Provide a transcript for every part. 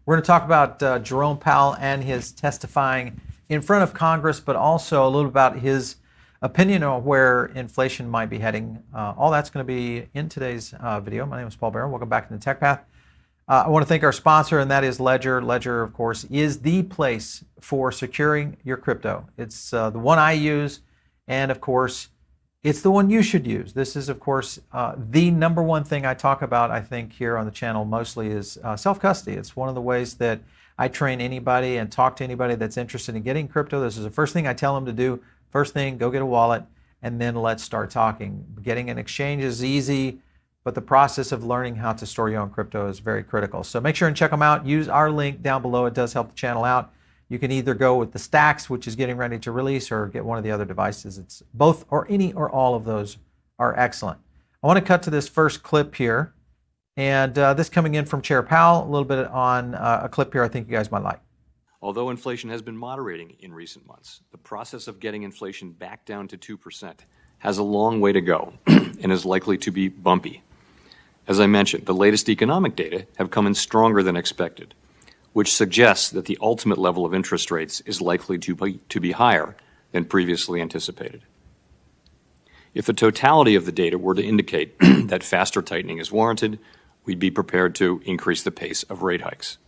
We're going to talk about Jerome Powell and his testifying in front of Congress, but also a little about his opinion on where inflation might be heading. All that's going to be in today's video. My name is Paul Barron. Welcome back to the Tech Path. I want to thank our sponsor, and that is Ledger. Ledger, of course, is the place for securing your crypto. It's the one I use, and of course, it's the one you should use. This is, of course, the number one thing I talk about, I think, here on the channel mostly is self-custody. It's one of the ways that I train anybody and talk to anybody that's interested in getting crypto. This is the first thing I tell them to do. First thing, go get a wallet, and then let's start talking. Getting an exchange is easy, but the process of learning how to store your own crypto is very critical. So make sure and check them out. Use our link down below. It does help the channel out. You can either go with the Stacks, which is getting ready to release, or get one of the other devices. It's both or any or all of those are excellent. I want to cut to this first clip here. And this coming in from Chair Powell, a little bit on a clip here I think you guys might like. Although inflation has been moderating in recent months, the process of getting inflation back down to 2% has a long way to go and is likely to be bumpy. As I mentioned, the latest economic data have come in stronger than expected, which suggests that the ultimate level of interest rates is likely to be higher than previously anticipated. If the totality of the data were to indicate that faster tightening is warranted, we'd be prepared to increase the pace of rate hikes.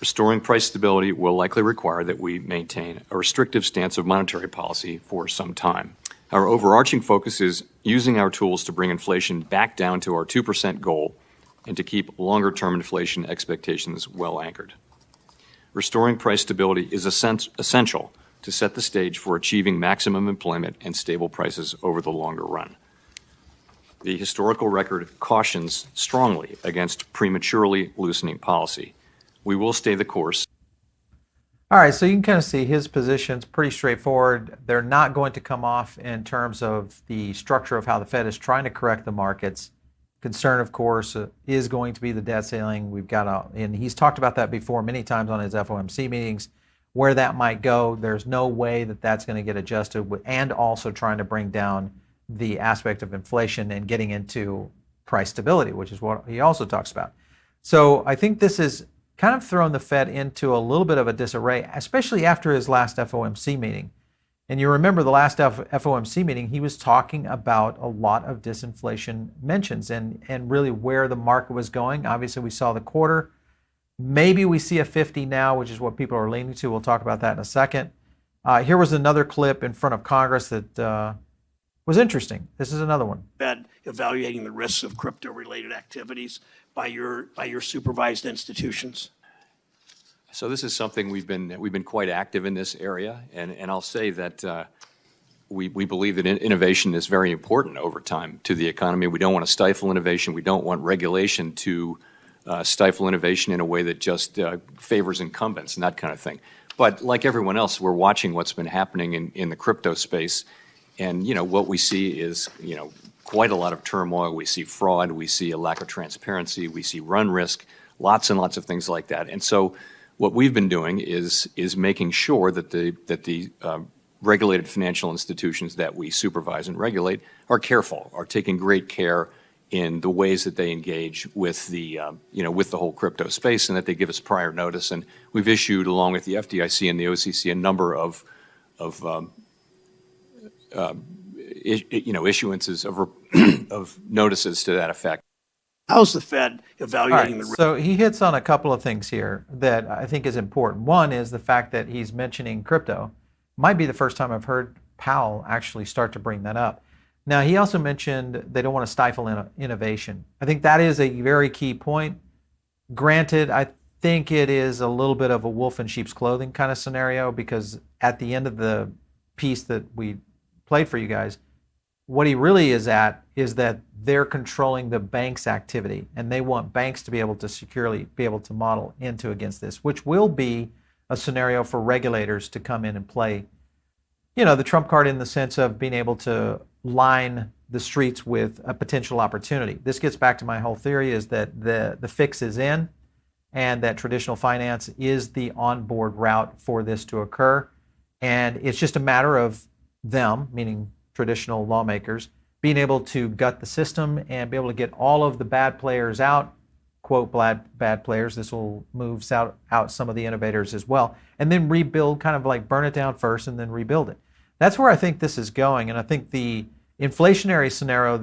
Restoring price stability will likely require that we maintain a restrictive stance of monetary policy for some time. Our overarching focus is using our tools to bring inflation back down to our 2% goal and to keep longer-term inflation expectations well anchored. Restoring price stability is essential to set the stage for achieving maximum employment and stable prices over the longer run. The historical record cautions strongly against prematurely loosening policy. We will stay the course. All right, so you can kind of see his position's pretty straightforward. They're not going to come off in terms of the structure of how the Fed is trying to correct the markets. Concern, of course, is going to be the debt ceiling. We've got and he's talked about that before many times on his FOMC meetings, where that might go. There's no way that that's going to get adjusted, and also trying to bring down the aspect of inflation and getting into price stability, which is what he also talks about. So I think this is kind of thrown the Fed into a little bit of a disarray, especially after his last FOMC meeting. And you remember the last FOMC meeting, he was talking about a lot of disinflation mentions and really where the market was going. Obviously, we saw the quarter. Maybe we see a 50 now, which is what people are leaning to. We'll talk about that in a second. Here was another clip in front of Congress that was interesting. This is another one. Fed evaluating the risks of crypto-related activities by your supervised institutions. So this is something we've been quite active in this area, and I'll say that we believe that innovation is very important over time to the economy. We don't want to stifle innovation. We don't want regulation to stifle innovation in a way that just favors incumbents and that kind of thing. But like everyone else, we're watching what's been happening in the crypto space, and what we see is quite a lot of turmoil. We see fraud. We see a lack of transparency. We see run risk. Lots and lots of things like that. And so what we've been doing is making sure that the regulated financial institutions that we supervise and regulate are careful, are taking great care in the ways that they engage with the with the whole crypto space, and that they give us prior notice. And we've issued, along with the FDIC and the OCC, a number of issuances of notices to that effect. How's the Fed evaluating the risk? So he hits on a couple of things here that I think is important. One is the fact that he's mentioning crypto. Might be the first time I've heard Powell actually start to bring that up. Now, he also mentioned they don't want to stifle innovation. I think that is a very key point. Granted, I think it is a little bit of a wolf in sheep's clothing kind of scenario, because at the end of the piece that we played for you guys, what he really is at is that they're controlling the bank's activity, and they want banks to be able to securely be able to model into against this, which will be a scenario for regulators to come in and play, the trump card, in the sense of being able to line the streets with a potential opportunity. This gets back to my whole theory, is that the fix is in, and that traditional finance is the onboard route for this to occur. And it's just a matter of them, meaning traditional lawmakers, being able to gut the system and be able to get all of the bad players out quote bad players. This will move out some of the innovators as well, and then rebuild, kind of like burn it down first and then rebuild it. That's where I think this is going, and I think the inflationary scenario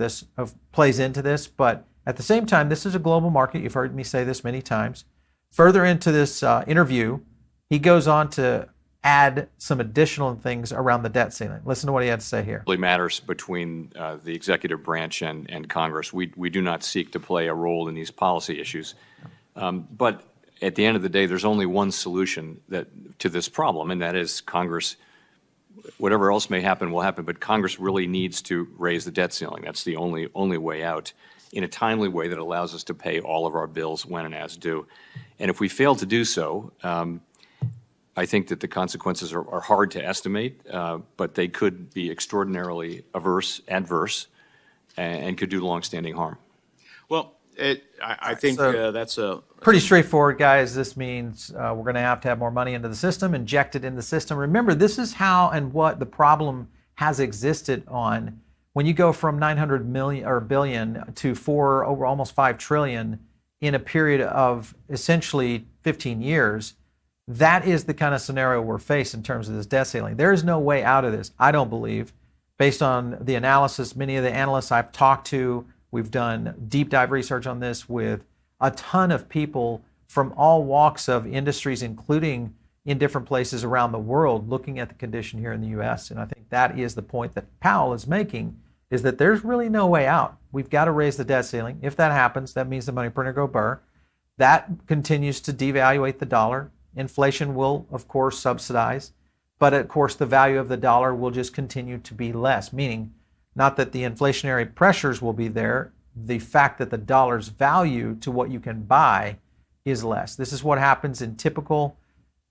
plays into this. But at the same time, this is a global market. You've heard me say this many times. Further into this interview, he goes on to add some additional things around the debt ceiling. Listen to what he had to say here. Really matters between the executive branch and Congress. We do not seek to play a role in these policy issues. But at the end of the day, there's only one solution to this problem, and that is Congress. Whatever else may happen will happen, but Congress really needs to raise the debt ceiling. That's the only way out, in a timely way that allows us to pay all of our bills when and as due. And if we fail to do so, I think that the consequences are hard to estimate, but they could be extraordinarily adverse, and could do longstanding harm. Well, I think that's a pretty straightforward, guys. This means we're going to have more money into the system, inject it in the system. Remember, this is how and what the problem has existed on. When you go from 900 million or billion to over almost 5 trillion in a period of essentially 15 years, that is the kind of scenario we're faced in terms of this debt ceiling. There is no way out of this, I don't believe, based on the analysis. Many of the analysts I've talked to, we've done deep dive research on this with a ton of people from all walks of industries, including in different places around the world, looking at the condition here in the U.S. And I think that is the point that Powell is making, is that there's really no way out. We've got to raise the debt ceiling. If that happens, that means the money printer go burr. That continues to devaluate the dollar. Inflation will, of course, subsidize, but of course the value of the dollar will just continue to be less, meaning not that the inflationary pressures will be there, the fact that the dollar's value to what you can buy is less. This is what happens in typical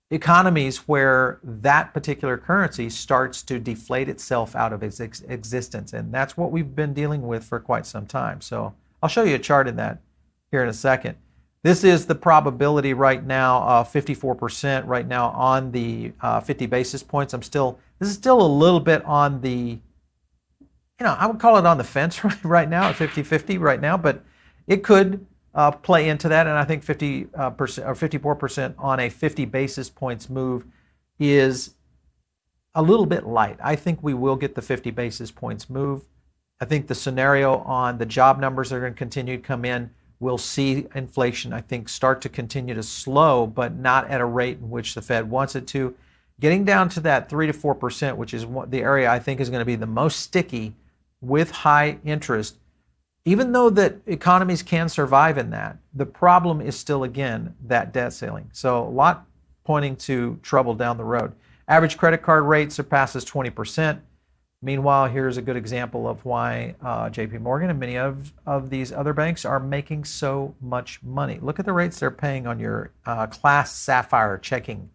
economies where that particular currency starts to deflate itself out of its existence, and that's what we've been dealing with for quite some time. So I'll show you a chart in that here in a second. This is the probability right now, 54% right now on the 50 basis points. This is still a little bit on the, I would call it on the fence right now at 50-50 right now, but it could play into that. And I think 50% or 54% on a 50 basis points move is a little bit light. I think we will get the 50 basis points move. I think the scenario on the job numbers that are going to continue to come in, we'll see inflation, I think, start to continue to slow, but not at a rate in which the Fed wants it to. Getting down to that 3 to 4%, which is the area I think is going to be the most sticky with high interest, even though that economies can survive in that, the problem is still, again, that debt ceiling. So a lot pointing to trouble down the road. Average credit card rate surpasses 20%. Meanwhile, here's a good example of why JP Morgan and many of these other banks are making so much money. Look at the rates they're paying on your Class Sapphire checking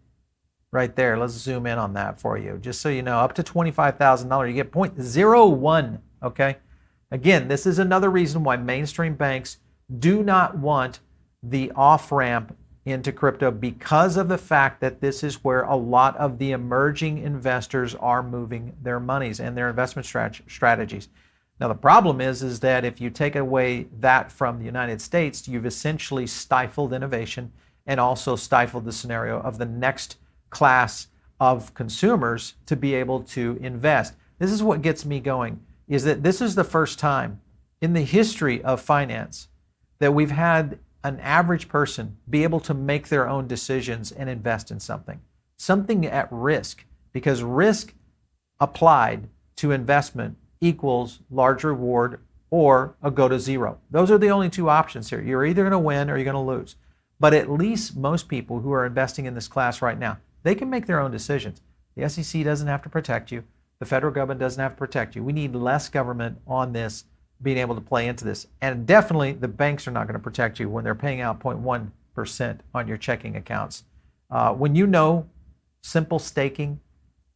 right there. Let's zoom in on that for you. Just so you know, up to $25,000, you get 0.01, okay? Again, this is another reason why mainstream banks do not want the off-ramp into crypto, because of the fact that this is where a lot of the emerging investors are moving their monies and their investment strategies. Now, the problem is that if you take away that from the United States, you've essentially stifled innovation and also stifled the scenario of the next class of consumers to be able to invest. This is what gets me going, is that this is the first time in the history of finance that we've had an average person be able to make their own decisions and invest in something at risk, because risk applied to investment equals large reward or a go to zero. Those are the only two options here. You're either going to win or you're going to lose. But at least most people who are investing in this class right now, they can make their own decisions. The SEC doesn't have to protect you. The federal government doesn't have to protect you. We need less government on this, being able to play into this. And definitely the banks are not going to protect you when they're paying out 0.1% on your checking accounts. When you know simple staking,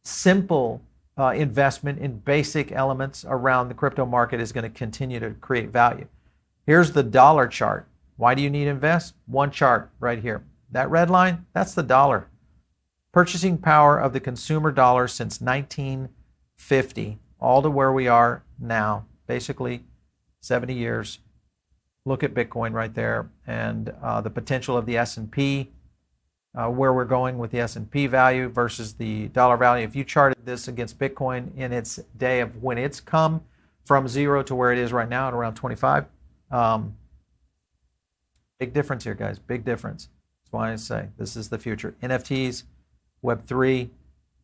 simple investment in basic elements around the crypto market is going to continue to create value. Here's the dollar chart. Why do you need to invest? One chart right here. That red line, that's the dollar. Purchasing power of the consumer dollar since 1950, all to where we are now, basically 70 years. look at Bitcoin right there and the potential of the S&P, where we're going with the S&P value versus the dollar value. If you charted this against Bitcoin in its day of when it's come from zero to where it is right now at around 25, big difference here, guys. Big difference. That's why I say this is the future. NFTs, Web3,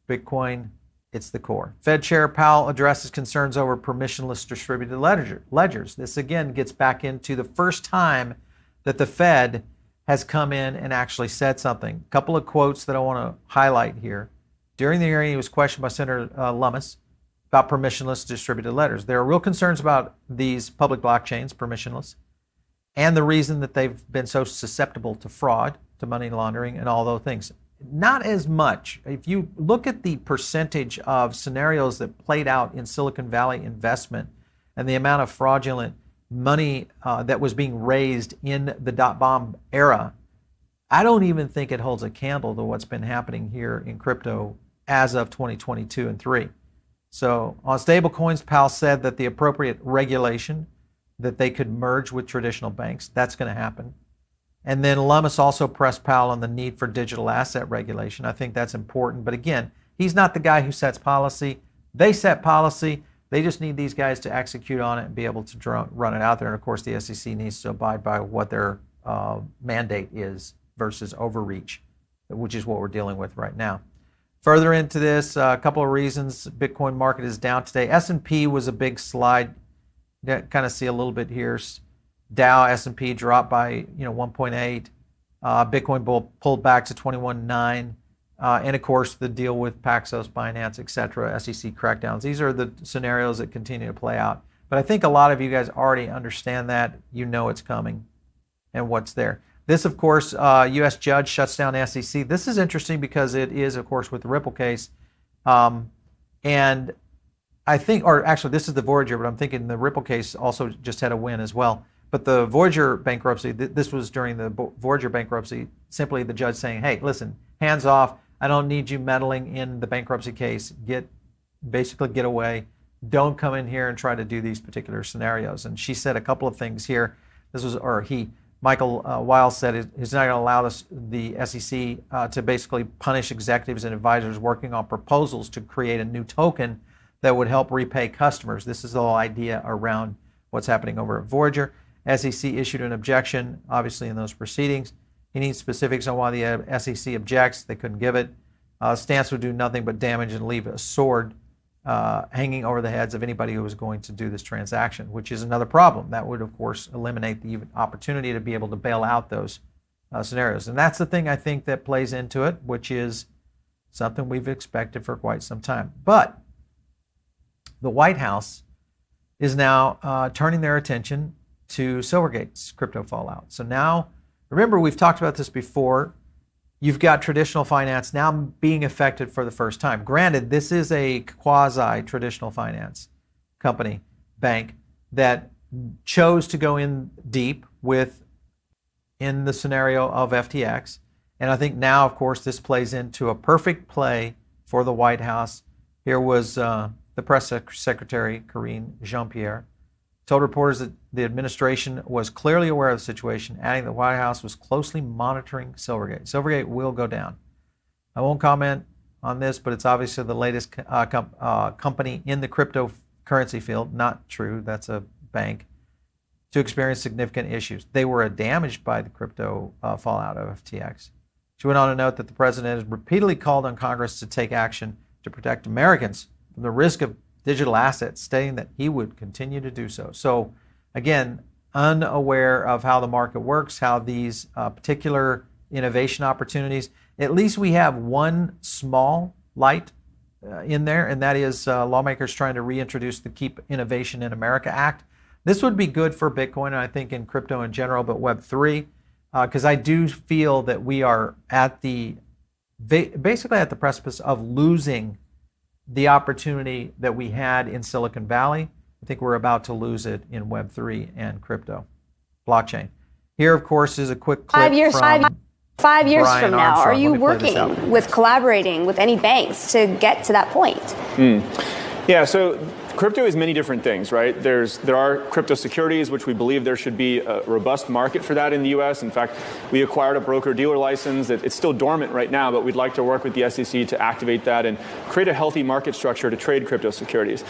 Bitcoin, it's the core. Fed Chair Powell addresses concerns over permissionless distributed ledgers. This again gets back into the first time that the Fed has come in and actually said something. A couple of quotes that I want to highlight here. During the hearing, he was questioned by Senator Lummis about permissionless distributed ledgers. There are real concerns about these public blockchains, permissionless, and the reason that they've been so susceptible to fraud, to money laundering, and all those things. Not as much. If you look at the percentage of scenarios that played out in Silicon Valley investment and the amount of fraudulent money that was being raised in the dot-bomb era, I don't even think it holds a candle to what's been happening here in crypto as of 2022 and 3. So on stablecoins, Powell said that the appropriate regulation, that they could merge with traditional banks, that's going to happen. And then Lummis also pressed Powell on the need for digital asset regulation. I think that's important. But again, he's not the guy who sets policy. They set policy. They just need these guys to execute on it and be able to run it out there. And of course, the SEC needs to abide by what their mandate is versus overreach, which is what we're dealing with right now. Further into this, a couple of reasons. Bitcoin market is down today. S&P was a big slide. You kind of see a little bit here. Dow, S&P dropped by 1.8. Bitcoin pulled back to 21.9. And of course, the deal with Paxos, Binance, etc., SEC crackdowns. These are the scenarios that continue to play out. But I think a lot of you guys already understand that. You know it's coming and what's there. This, of course, U.S. judge shuts down SEC. This is interesting because it is, of course, with the Ripple case. And I think, or actually, this is the Voyager, but I'm thinking the Ripple case also just had a win as well. But the Voyager bankruptcy, this was during the Voyager bankruptcy, simply the judge saying, hey, listen, hands off. I don't need you meddling in the bankruptcy case. Basically get away. Don't come in here and try to do these particular scenarios. And she said a couple of things here. Michael Weil said he's not going to allow the SEC to basically punish executives and advisors working on proposals to create a new token that would help repay customers. This is the whole idea around what's happening over at Voyager. SEC issued an objection, obviously, in those proceedings. He needs specifics on why the SEC objects. They couldn't give it. Stance would do nothing but damage and leave a sword hanging over the heads of anybody who was going to do this transaction, which is another problem. That would, of course, eliminate the opportunity to be able to bail out those scenarios. And that's the thing I think that plays into it, which is something we've expected for quite some time. But the White House is now turning their attention to Silvergate's crypto fallout. So now, remember, we've talked about this before. You've got traditional finance now being affected for the first time. Granted, this is a quasi-traditional finance company, bank, that chose to go in deep in the scenario of FTX. And I think now, of course, this plays into a perfect play for the White House. Here was the press secretary, Karine Jean-Pierre, told reporters that the administration was clearly aware of the situation, adding the White House was closely monitoring Silvergate. Silvergate will go down. I won't comment on this, but it's obviously the latest company in the cryptocurrency field. Not true, that's a bank, to experience significant issues. They were damaged by the crypto fallout of FTX. She went on to note that the president has repeatedly called on Congress to take action to protect Americans from the risk of digital assets, stating that he would continue to do so. So again, unaware of how the market works, how these particular innovation opportunities, at least we have one small light in there, and that is lawmakers trying to reintroduce the Keep Innovation in America Act. This would be good for Bitcoin, and I think in crypto in general, but Web3, because I do feel that we are basically at the precipice of losing the opportunity that we had in Silicon Valley. I think we're about to lose it in Web3 and crypto, blockchain. Here, of course, is a quick clip 5 years, from 5 years Brian from now, Armstrong. are you Let me play this out. working with collaborating with any banks to get to that point? Yeah, so Crypto is many different things, right? There are crypto securities, which we believe there should be a robust market for that in the U.S. In fact, we acquired a broker-dealer license. It's still dormant right now, but we'd like to work with the SEC to activate that and create a healthy market structure to trade crypto securities.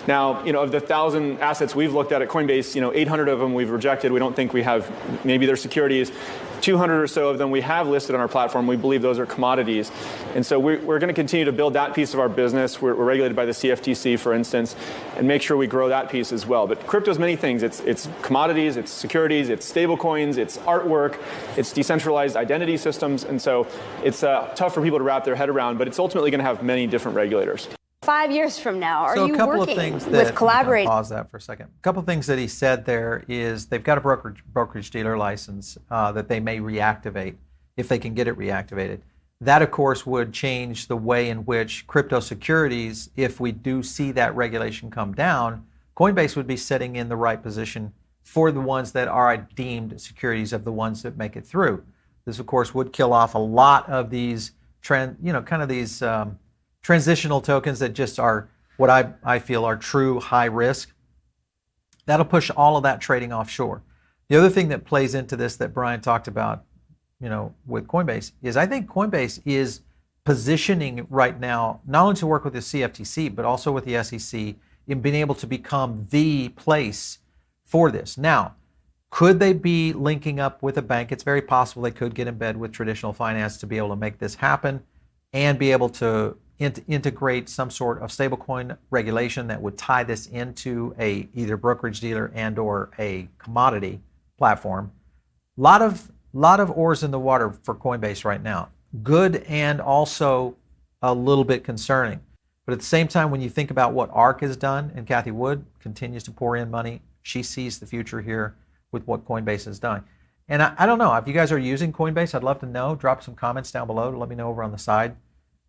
Now, of the 1,000 assets we've looked at Coinbase, 800 of them we've rejected. We don't think we have, maybe they're securities. 200 or so of them we have listed on our platform. We believe those are commodities. And so we're going to continue to build that piece of our business. We're regulated by the CFTC, for instance, and make sure we grow that piece as well. But crypto is many things. It's commodities, it's securities, it's stable coins, it's artwork, it's decentralized identity systems. And so it's tough for people to wrap their head around, but it's ultimately going to have many different regulators. 5 years from now, are you working with collaborators? Pause that for a second. A couple of things that he said there is they've got a brokerage dealer license that they may reactivate if they can get it reactivated. That, of course, would change the way in which crypto securities, if we do see that regulation come down, Coinbase would be sitting in the right position for the ones that are deemed securities of the ones that make it through. This, of course, would kill off a lot of these transitional tokens that just are what I feel are true high risk. That'll push all of that trading offshore. The other thing that plays into this that Brian talked about, with Coinbase is I think Coinbase is positioning right now not only to work with the CFTC but also with the SEC in being able to become the place for this. Now, could they be linking up with a bank? It's very possible they could get in bed with traditional finance to be able to make this happen and be able to integrate some sort of stablecoin regulation that would tie this into a either brokerage dealer and or a commodity platform. Lot of oars in the water for Coinbase right now. Good and also a little bit concerning. But at the same time, when you think about what ARK has done, and Cathie Wood continues to pour in money, she sees the future here with what Coinbase has done. And I don't know, if you guys are using Coinbase, I'd love to know. Drop some comments down below to let me know over on the side.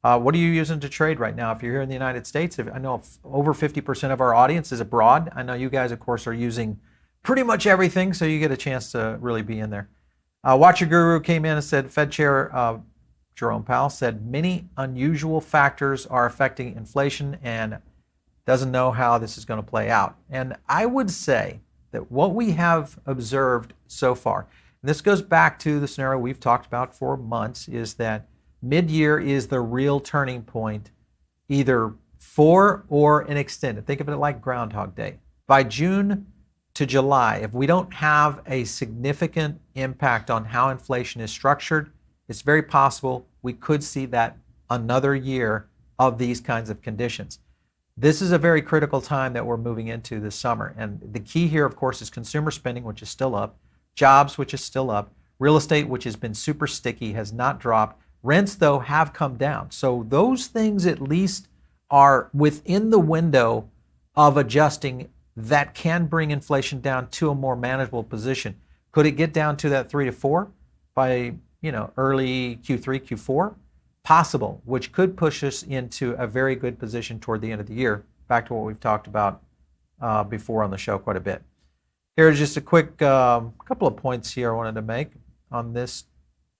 What are you using to trade right now? If you're here in the United States, I know over 50% of our audience is abroad. I know you guys, of course, are using pretty much everything, so you get a chance to really be in there. Watcher Guru came in and said, Fed Chair Jerome Powell said many unusual factors are affecting inflation and doesn't know how this is going to play out. And I would say that what we have observed so far, and this goes back to the scenario we've talked about for months, is that mid-year is the real turning point, either for or an extended. Think of it like Groundhog Day. By June to July, if we don't have a significant impact on how inflation is structured, it's very possible we could see that another year of these kinds of conditions. This is a very critical time that we're moving into this summer. And the key here, of course, is consumer spending, which is still up, jobs, which is still up, real estate, which has been super sticky, has not dropped. Rents, though, have come down. So those things at least are within the window of adjusting that can bring inflation down to a more manageable position. Could it get down to that 3 to 4 by early Q3, Q4? Possible, which could push us into a very good position toward the end of the year. Back to what we've talked about before on the show quite a bit. Here's just a quick couple of points here I wanted to make on this.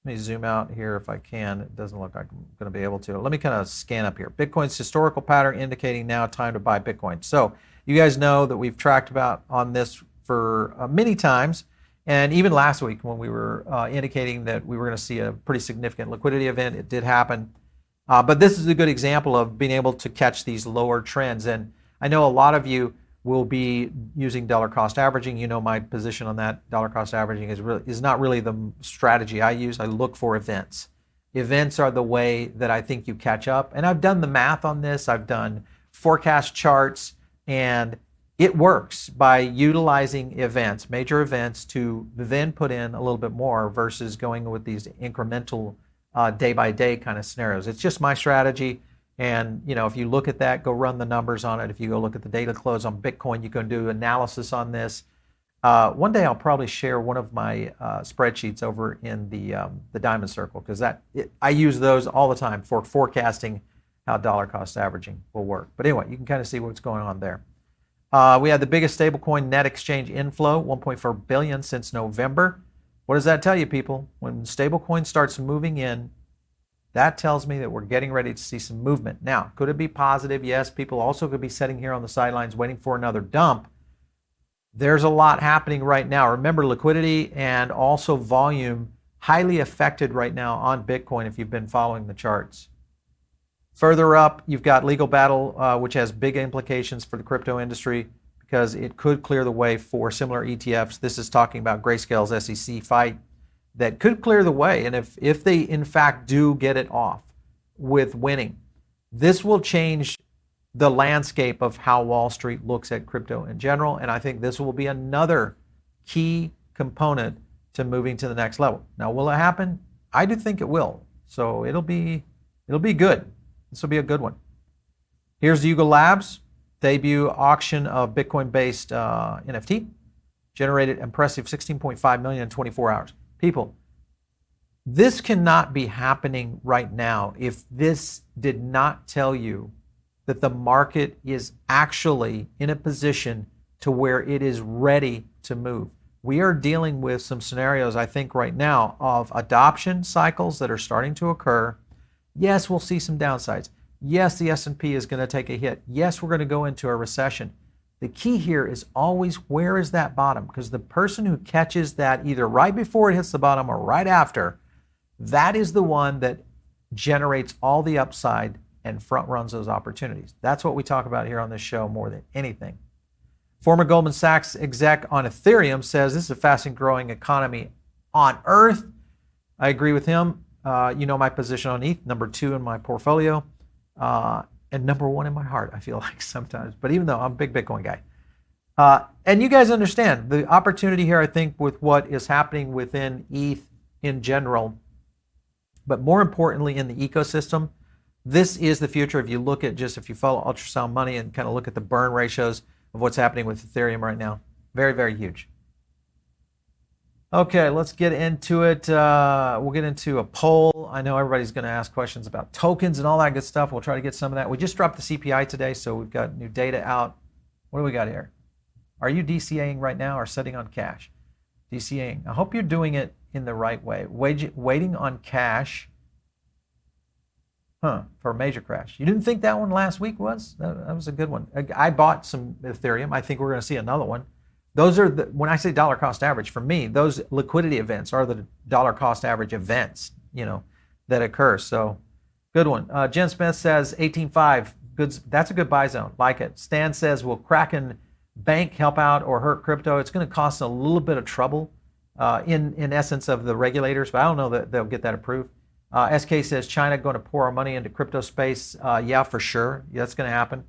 Let me zoom out here if I can. It doesn't look like I'm going to be able to. Let me kind of scan up here. Bitcoin's historical pattern indicating now time to buy Bitcoin. So you guys know that we've tracked about on this for many times. And even last week when we were indicating that we were going to see a pretty significant liquidity event, it did happen. But this is a good example of being able to catch these lower trends. And I know a lot of you will be using dollar cost averaging. You know my position on that. Dollar cost averaging is not really the strategy I use. I look for events. Events are the way that I think you catch up. And I've done the math on this. I've done forecast charts, and it works by utilizing events, major events, to then put in a little bit more versus going with these incremental day-by-day kind of scenarios. It's just my strategy. And if you look at that, go run the numbers on it. If you go look at the data close on Bitcoin, you can do analysis on this. One day I'll probably share one of my spreadsheets over in the Diamond Circle, because I use those all the time for forecasting how dollar cost averaging will work. But anyway, you can kind of see what's going on there. We had the biggest stablecoin net exchange inflow, 1.4 billion since November. What does that tell you, people? When stablecoin starts moving in, That tells me that we're getting ready to see some movement. Now, could it be positive? Yes, people also could be sitting here on the sidelines waiting for another dump. There's a lot happening right now. Remember, liquidity and also volume highly affected right now on Bitcoin if you've been following the charts. Further up, you've got legal battle, which has big implications for the crypto industry because it could clear the way for similar ETFs. This is talking about Grayscale's SEC fight that could clear the way. And if they, in fact, do get it off with winning, this will change the landscape of how Wall Street looks at crypto in general. And I think this will be another key component to moving to the next level. Now, will it happen? I do think it will. So it'll be good. This will be a good one. Here's Yuga Labs, debut auction of Bitcoin-based NFT, generated impressive 16.5 million in 24 hours. People, this cannot be happening right now if this did not tell you that the market is actually in a position to where it is ready to move. We are dealing with some scenarios, I think, right now of adoption cycles that are starting to occur. Yes, we'll see some downsides. Yes, the S&P is going to take a hit. Yes, we're going to go into a recession. The key here is always, where is that bottom? Because the person who catches that either right before it hits the bottom or right after, that is the one that generates all the upside and front runs those opportunities. That's what we talk about here on this show more than anything. Former Goldman Sachs exec on Ethereum says this is a fastest growing economy on earth. I agree with him. You know my position on ETH, number 2 in my portfolio, and number 1 in my heart, I feel like sometimes. But even though I'm a big Bitcoin guy. And you guys understand the opportunity here, I think, with what is happening within ETH in general, but more importantly in the ecosystem. This is the future. If you look at if you follow ultrasound money and kind of look at the burn ratios of what's happening with Ethereum right now, very, very huge. Okay, let's get into it. We'll get into a poll. I know everybody's going to ask questions about tokens and all that good stuff. We'll try to get some of that. We just dropped the CPI today, so we've got new data out. What do we got here? Are you DCAing right now or sitting on cash? DCAing. I hope you're doing it in the right way. Waiting on cash. For a major crash. You didn't think that one last week was? That was a good one. I bought some Ethereum. I think we're going to see another one. Those are when I say dollar cost average, for me, those liquidity events are the dollar cost average events, that occur. So good one. Jen Smith says 18.5. Good. That's a good buy zone. Like it. Stan says, will Kraken Bank help out or hurt crypto? It's going to cost a little bit of trouble in essence of the regulators, but I don't know that they'll get that approved. SK says, China going to pour our money into crypto space? Yeah, for sure. Yeah, that's going to happen.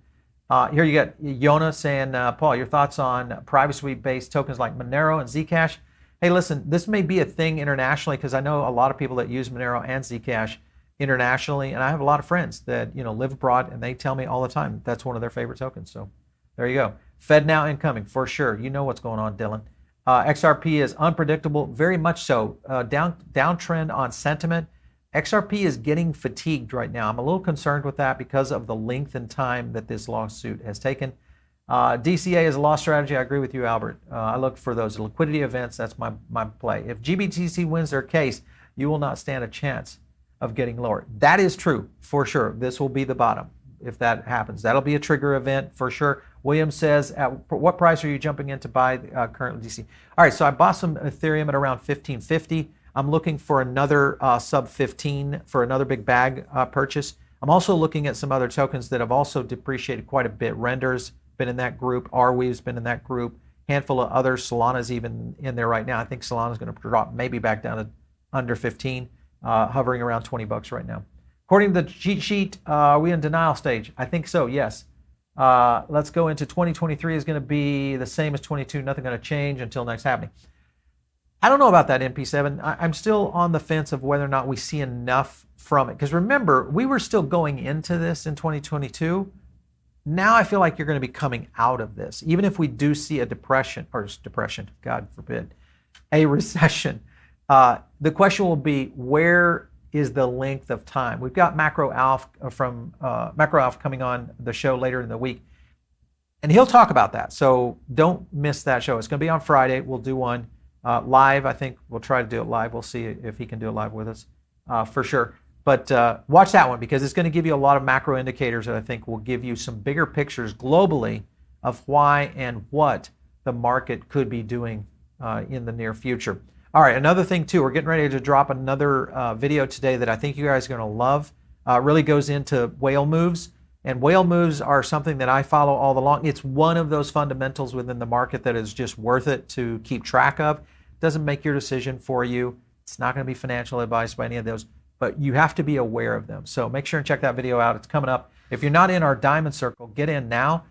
Here you got Yona saying, Paul, your thoughts on privacy-based tokens like Monero and Zcash? Hey, listen, this may be a thing internationally because I know a lot of people that use Monero and Zcash internationally, and I have a lot of friends that live abroad, and they tell me all the time that's one of their favorite tokens. So there you go. FedNow incoming, for sure. You know what's going on, Dylan. XRP is unpredictable, very much so. Downtrend on sentiment. XRP is getting fatigued right now. I'm a little concerned with that because of the length and time that this lawsuit has taken. DCA is a loss strategy. I agree with you, Albert. I look for those liquidity events. That's my play. If GBTC wins their case, you will not stand a chance of getting lower. That is true, for sure. This will be the bottom if that happens. That'll be a trigger event for sure. William says, at what price are you jumping in to buy currently DC? All right, so I bought some Ethereum at around 1550. I'm looking for another sub 15 for another big bag purchase. I'm also looking at some other tokens that have also depreciated quite a bit. Render's been in that group. R-Weave's been in that group. Handful of others. Solana's even in there right now. I think Solana's going to drop maybe back down to under 15, hovering around $20 right now. According to the cheat sheet, are we in denial stage? I think so, yes. Let's go into 2023 is going to be the same as 22. Nothing going to change until next happening. I don't know about that MP7. I'm still on the fence of whether or not we see enough from it. Because remember, we were still going into this in 2022. Now I feel like you're going to be coming out of this. Even if we do see a depression, God forbid, a recession. The question will be, where is the length of time? We've got Macro Alf from Macro Alf coming on the show later in the week. And he'll talk about that. So don't miss that show. It's going to be on Friday. We'll do one. Live, I think we'll try to do it live. We'll see if he can do it live with us for sure. But watch that one because it's going to give you a lot of macro indicators that I think will give you some bigger pictures globally of why and what the market could be doing in the near future. All right, another thing too, we're getting ready to drop another video today that I think you guys are going to love. Really goes into whale moves. And whale moves are something that I follow all along. It's one of those fundamentals within the market that is just worth it to keep track of. It doesn't make your decision for you. It's not going to be financial advice by any of those, but you have to be aware of them. So make sure and check that video out. It's coming up. If you're not in our Diamond Circle, get in now.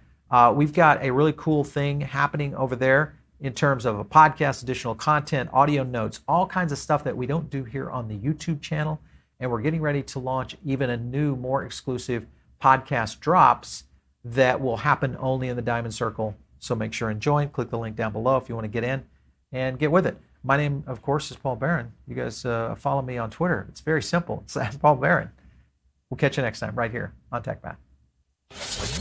We've got a really cool thing happening over there in terms of a podcast, additional content, audio notes, all kinds of stuff that we don't do here on the YouTube channel. And we're getting ready to launch even a new, more exclusive podcast drops that will happen only in the Diamond Circle. So make sure and join. Click the link down below if you want to get in and get with it. My name, of course, is Paul Barron. You guys follow me on Twitter. It's very simple. It's Paul Barron. We'll catch you next time right here on TechBat.